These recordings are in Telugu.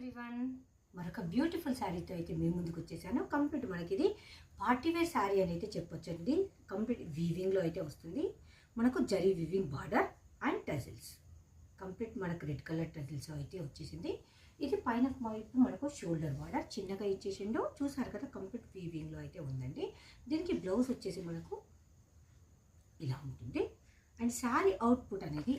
ఎవ్రీవన్, మరొక బ్యూటిఫుల్ శారీతో అయితే మేము ముందుకు వచ్చేసాను. కంప్లీట్ మనకి ఇది పార్టీవేర్ శారీ అని అయితే చెప్పొచ్చండి. కంప్లీట్ వీవింగ్లో అయితే వస్తుంది. మనకు zari weaving border and tassels, complete మనకు రెడ్ కలర్ టజిల్స్ అయితే వచ్చేసింది. ఇది పైన వైపు మనకు షోల్డర్ బార్డర్ చిన్నగా ఇచ్చేసిండు, చూసారు కదా. కంప్లీట్ వీవింగ్లో అయితే ఉందండి. దీనికి బ్లౌజ్ వచ్చేసి మనకు ఇలా ఉంటుంది. అండ్ శారీ అవుట్పుట్ అనేది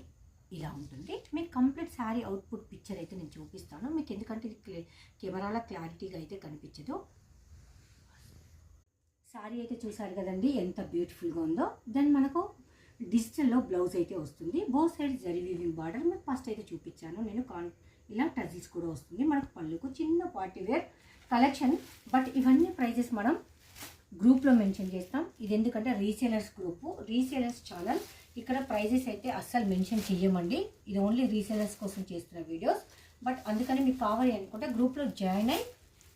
ఇలా ఉంటుంది. మీకు కంప్లీట్ శారీ అవుట్పుట్ పిక్చర్ అయితే నేను చూపిస్తాను మీకు, ఎందుకంటే ఇది కెమెరాలో క్లారిటీగా అయితే కనిపించదు. శారీ అయితే చూసారు కదండి ఎంత బ్యూటిఫుల్గా ఉందో. దెన్ మనకు డిజిటల్లో బ్లౌజ్ అయితే వస్తుంది. Both side zari weaving border మీకు ఫస్ట్ అయితే చూపించాను నేను. ఇలా టజిల్స్ కూడా వస్తుంది. మనకు పళ్ళుకు చిన్న పార్టీవేర్ కలెక్షన్. బట్ ఇవన్నీ ప్రైజెస్ మనం గ్రూప్లో మెన్షన్ చేస్తాం. ఇది ఎందుకంటే రీసేలర్స్ గ్రూపు, రీసేలర్స్ ఛానల్. ఇక్కడ ప్రైజెస్ అయితే అస్సలు మెన్షన్ చెయ్యమండి. ఇది ఓన్లీ రీసేలర్స్ కోసం చేస్తున్న వీడియోస్. బట్ అందుకని మీకు కావాలి అనుకుంటే గ్రూప్లో జాయిన్ అయ్యి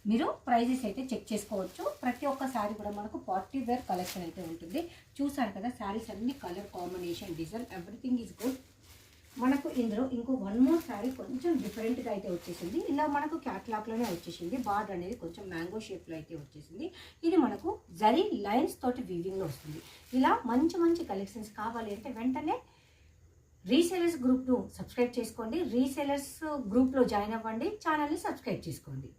మీరు ప్రైజెస్ అయితే చెక్ చేసుకోవచ్చు. ప్రతి ఒక్క శారీ కూడా మనకు పార్టీ వేర్ కలెక్షన్ అయితే ఉంటుంది. చూసారు కదా శారీస్ అన్ని colour combination, design, everything is good. మనకు ఇందులో ఇంకో వన్ మోర్ శారీ కొంచెం డిఫరెంట్గా అయితే వచ్చేసింది. ఇలా మనకు క్యాట్లాగ్లోనే వచ్చేసింది. బార్డర్ అనేది కొంచెం మ్యాంగో షేప్లో అయితే వచ్చేసింది. ఇది మనకు జరీ లైన్స్ తోటి వీవింగ్లో వస్తుంది. ఇలా మంచి మంచి కలెక్షన్స్ కావాలి అంటే వెంటనే రీసేలర్స్ గ్రూప్ను సబ్స్క్రైబ్ చేసుకోండి. రీసేలర్స్ గ్రూప్లో జాయిన్ అవ్వండి. ఛానల్ని సబ్స్క్రైబ్ చేసుకోండి.